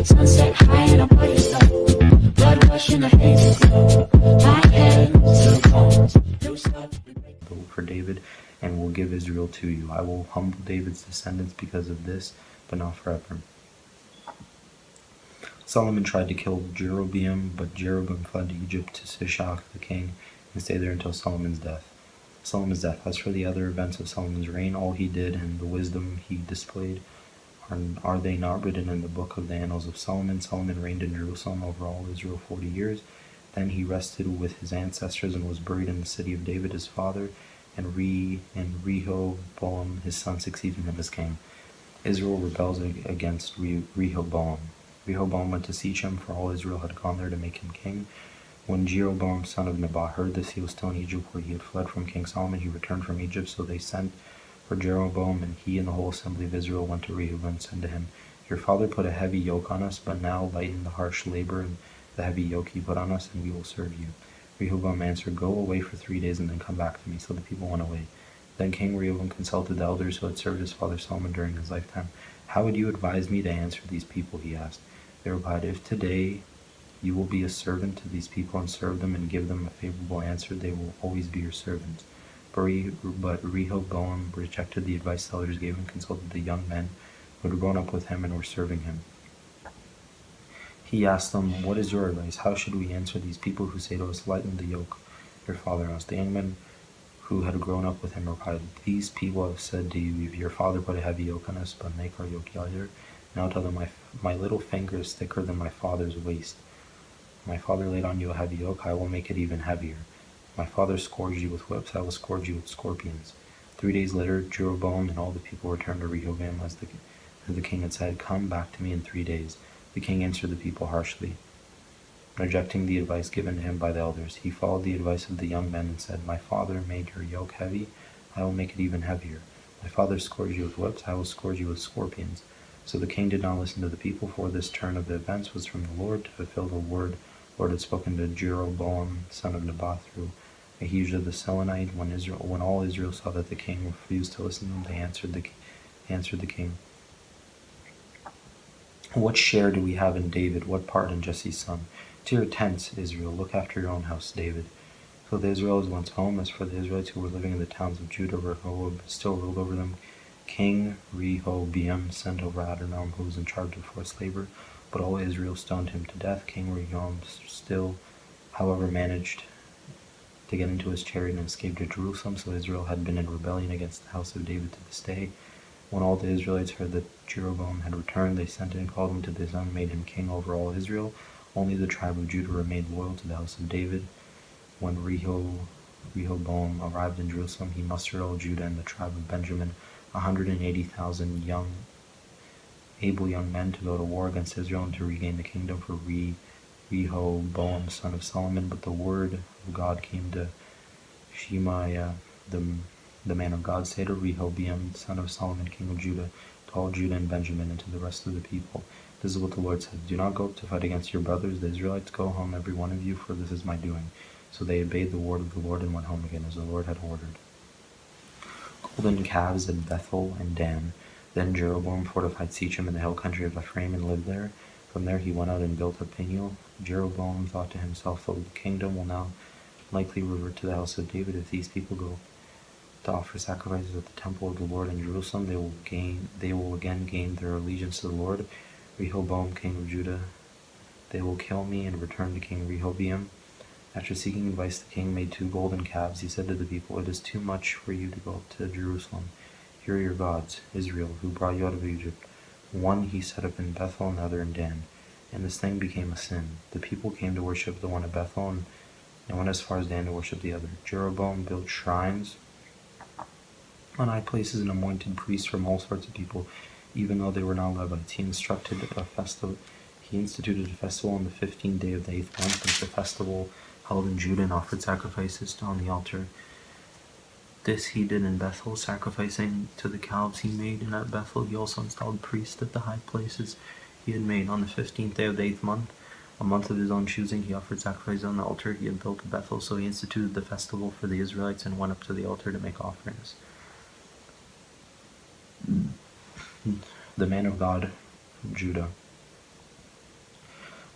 Sunset high and I'm by your side. Blood rush in a hazy glow. My hands to the bones. Vote for David, and will give Israel to you. I will humble David's descendants because of this, but not forever. Solomon tried to kill Jeroboam, but Jeroboam fled to Egypt to Shishak the king, and stayed there until Solomon's death. As for the other events of Solomon's reign, all he did and the wisdom he displayed, are they not written in the book of the annals of Solomon? Solomon reigned in Jerusalem over all Israel 40 years. Then he rested with his ancestors and was buried in the city of David his father, and Rehoboam his son succeeded him as king. Israel rebels against Rehoboam. Rehoboam went to Shechem, for all Israel had gone there to make him king. When Jeroboam son of Nebat heard this, he was still in Egypt, where he had fled from King Solomon. He returned from Egypt, so they sent for Jeroboam, and he and the whole assembly of Israel went to Rehoboam and said to him, Your father put a heavy yoke on us, but now lighten the harsh labor and the heavy yoke he put on us, and we will serve you. Rehoboam answered, Go away for 3 days, and then come back to me. So the people went away. Then King Rehoboam consulted the elders who had served his father Solomon during his lifetime. How would you advise me to answer these people? He asked. They replied, If today you will be a servant to these people and serve them and give them a favorable answer, they will always be your servants. But Rehoboam rejected the advice the elders gave and consulted the young men who had grown up with him and were serving him. He asked them, What is your advice? How should we answer these people who say to us, Lighten the yoke? Your father asked. The young men who had grown up with him replied, These people have said to you, Your father put a heavy yoke on us, but make our yoke lighter. Now tell them, my little finger is thicker than my father's waist. My father laid on you a heavy yoke, I will make it even heavier. My father scourged you with whips, I will scourge you with scorpions. 3 days later, Jeroboam and all the people returned to Rehoboam as the king had said, Come back to me in 3 days. The king answered the people harshly, rejecting the advice given to him by the elders. He followed the advice of the young men and said, My father made your yoke heavy, I will make it even heavier. My father scourged you with whips, I will scourge you with scorpions. So the king did not listen to the people, for this turn of the events was from the Lord, to fulfill the word the Lord had spoken to Jeroboam son of Nebat through Ahijah the Silonite. When all Israel saw that the king refused to listen to them, they answered the king, What share do we have in David? What part in Jesse's son? To your tents, Israel, look after your own house, David. So the Israelites went home. As for the Israelites who were living in the towns of Judah, Rehoboam still ruled over them. King Rehoboam sent over Adonam, who was in charge of forced labor, but all Israel stoned him to death. King Rehoboam still, however, managed to get into his chariot and escape to Jerusalem, so Israel had been in rebellion against the house of David to this day. When all the Israelites heard that Jeroboam had returned, they sent and called him to the sun and made him king over all Israel. Only the tribe of Judah remained loyal to the house of David. When Rehoboam arrived in Jerusalem, he mustered all Judah and the tribe of Benjamin, 180,000 able young men, to go to war against Israel and to regain the kingdom for Rehoboam son of Solomon. But the word of God came to Shemaiah, the man of God, say to Rehoboam son of Solomon, king of Judah, to all Judah and Benjamin, and to the rest of the people, This is what the Lord says, Do not go up to fight against your brothers, the Israelites. Go home, every one of you, for this is my doing. So they obeyed the word of the Lord and went home again, as the Lord had ordered. Golden calves at Bethel and Dan. Then Jeroboam fortified Shechem in the hill country of Ephraim and lived there. From there he went out and built up Peniel. Jeroboam thought to himself, The kingdom will now likely revert to the house of David. If these people go to offer sacrifices at the temple of the Lord in Jerusalem, they will again gain their allegiance to the Lord. Rehoboam, king of Judah, they will kill me and return to King Rehoboam. After seeking advice, the king made 2 golden calves. He said to the people, It is too much for you to go up to Jerusalem. Here are your gods, Israel, who brought you out of Egypt. One he set up in Bethel and the other in Dan. And this thing became a sin. The people came to worship the one at Bethel and went as far as Dan to worship the other. Jeroboam built shrines on high places and anointed priests from all sorts of people, even though they were not Levites. He instituted a festival on the 15th day of the 8th month, as the festival held in Judah, and offered sacrifices on the altar. This he did in Bethel, sacrificing to the calves he made, and at Bethel he also installed priests at the high places he had made. On the 15th day of the 8th month, a month of his own choosing, he offered sacrifices on the altar he had built at Bethel. So he instituted the festival for the Israelites and went up to the altar to make offerings. The man of God from Judah.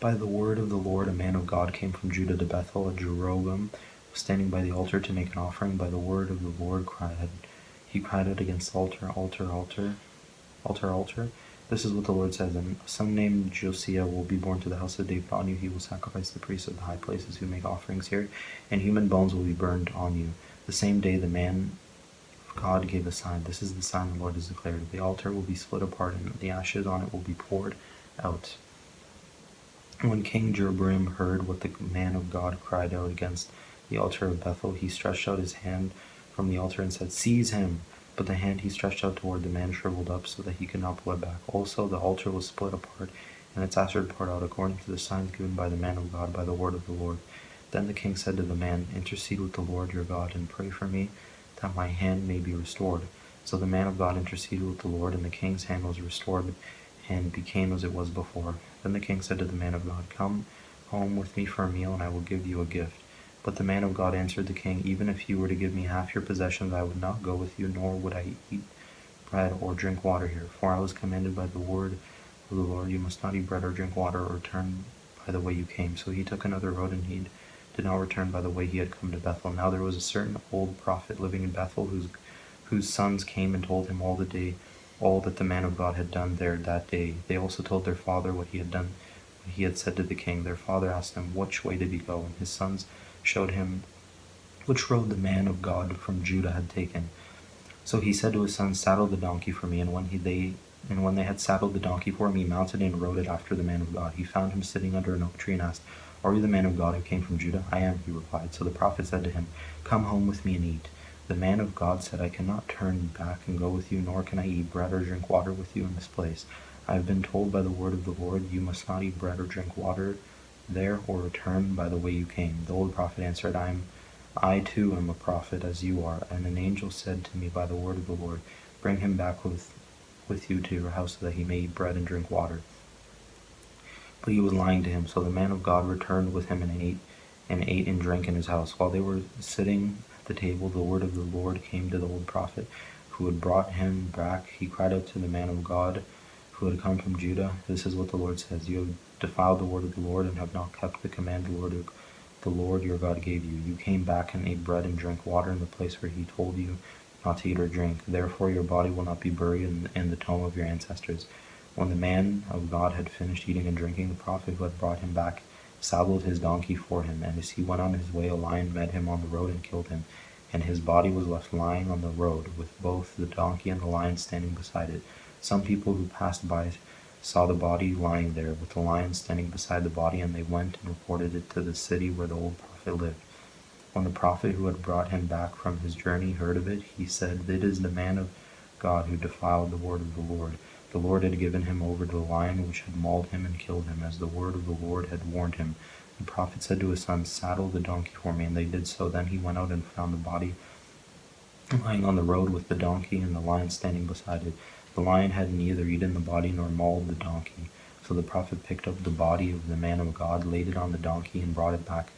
By the word of the Lord, a man of God came from Judah to Bethel, and Jeroboam was standing by the altar to make an offering. By the word of the Lord he cried out against the altar, altar, altar, altar, altar. This is what the Lord says, and a son named Josiah will be born to the house of David. On you he will sacrifice the priests of the high places who make offerings here, and human bones will be burned on you. The same day the man of God gave a sign. This is the sign the Lord has declared. The altar will be split apart, and the ashes on it will be poured out. When King Jeroboam heard what the man of God cried out against the altar of Bethel, he stretched out his hand from the altar and said, "Seize him!" But the hand he stretched out toward the man shriveled up so that he could not pull it back. Also the altar was split apart, and its ashes poured out according to the signs given by the man of God by the word of the Lord. Then the king said to the man, "Intercede with the Lord your God, and pray for me, that my hand may be restored." So the man of God interceded with the Lord, and the king's hand was restored, and became as it was before. Then the king said to the man of God, "Come home with me for a meal, and I will give you a gift." But the man of God answered the king, "Even if you were to give me half your possessions, I would not go with you, nor would I eat bread or drink water here. For I was commanded by the word of the Lord, you must not eat bread or drink water or return by the way you came." So he took another road, and he did not return by the way he had come to Bethel. Now there was a certain old prophet living in Bethel, whose sons came and told him all that the man of God had done there that day. They also told their father what he had done, what he had said to the king. Their father asked him, "Which way did he go?" And his sons showed him which road the man of God from Judah had taken. So he said to his sons, "Saddle the donkey for me." And when they had saddled the donkey for him, he mounted and rode it after the man of God. He found him sitting under an oak tree and asked, "Are you the man of God who came from Judah?" "I am," he replied. So the prophet said to him, "Come home with me and eat." The man of God said, "I cannot turn back and go with you, nor can I eat bread or drink water with you in this place. I have been told by the word of the Lord, you must not eat bread or drink water there, or return by the way you came." The old prophet answered, I too am a prophet as you are, and an angel said to me by the word of the Lord, "Bring him back with you to your house so that he may eat bread and drink water." But he was lying to him. So the man of God returned with him and ate and drank in his house. While they were sitting at the table, the word of the Lord came to the old prophet who had brought him back. He cried out to the man of God who had come from Judah, "This is what the Lord says. You have defiled the word of the Lord and have not kept the command the Lord your God gave you. You came back and ate bread and drank water in the place where he told you not to eat or drink. Therefore your body will not be buried in the tomb of your ancestors." When the man of God had finished eating and drinking, the prophet who had brought him back saddled his donkey for him, and as he went on his way, a lion met him on the road and killed him, and his body was left lying on the road, with both the donkey and the lion standing beside it. Some people who passed by saw the body lying there, with the lion standing beside the body, and they went and reported it to the city where the old prophet lived. When the prophet who had brought him back from his journey heard of it, he said, "It is the man of God who defiled the word of the Lord." The Lord had given him over to the lion, which had mauled him and killed him, as the word of the Lord had warned him. The prophet said to his sons, "Saddle the donkey for me," and they did so. Then he went out and found the body lying on the road with the donkey and the lion standing beside it. The lion had neither eaten the body nor mauled the donkey. So the prophet picked up the body of the man of God, laid it on the donkey, and brought it back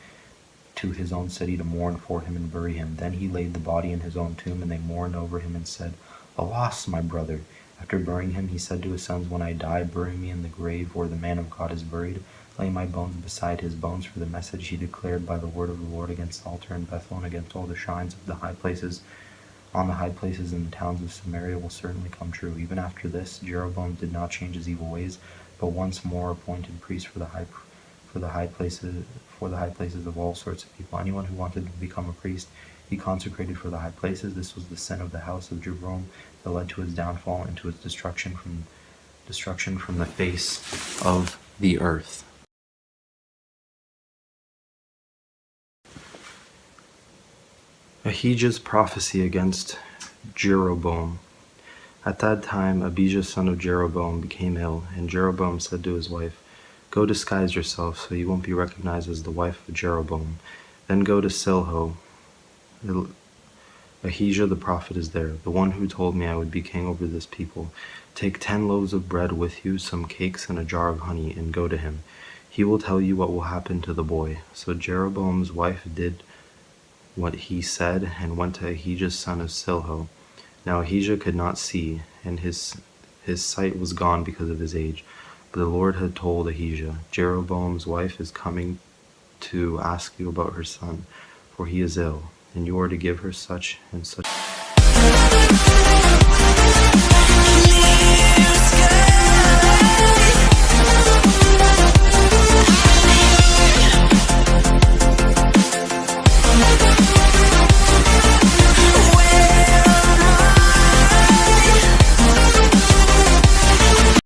to his own city to mourn for him and bury him. Then he laid the body in his own tomb, and they mourned over him and said, "Alas, my brother!" After burying him, he said to his sons, "When I die, bury me in the grave where the man of God is buried. Lay my bones beside his bones, for the message he declared by the word of the Lord against the altar in Bethel and against all the shrines of the high places on the high places in the towns of Samaria will certainly come true." Even after this, Jeroboam did not change his evil ways, but once more appointed priests for the high places of all sorts of people. Anyone who wanted to become a priest, he consecrated for the high places. This was the sin of the house of Jeroboam that led to its downfall and to its destruction from the face of the earth. Ahijah's prophecy against Jeroboam. At that time Abijah son of Jeroboam became ill, and Jeroboam said to his wife, "Go disguise yourself so you won't be recognized as the wife of Jeroboam. Then go to Silho. Ahijah the prophet is there, the one who told me I would be king over this people. Take 10 loaves of bread with you, some cakes, and a jar of honey, and go to him. He will tell you what will happen to the boy." So Jeroboam's wife did what he said, and went to Ahijah son of Silho. Now Ahijah could not see, and his sight was gone because of his age. But the Lord had told Ahijah, Jeroboam's wife is coming to ask you about her son, for he is ill, and you are to give her such and such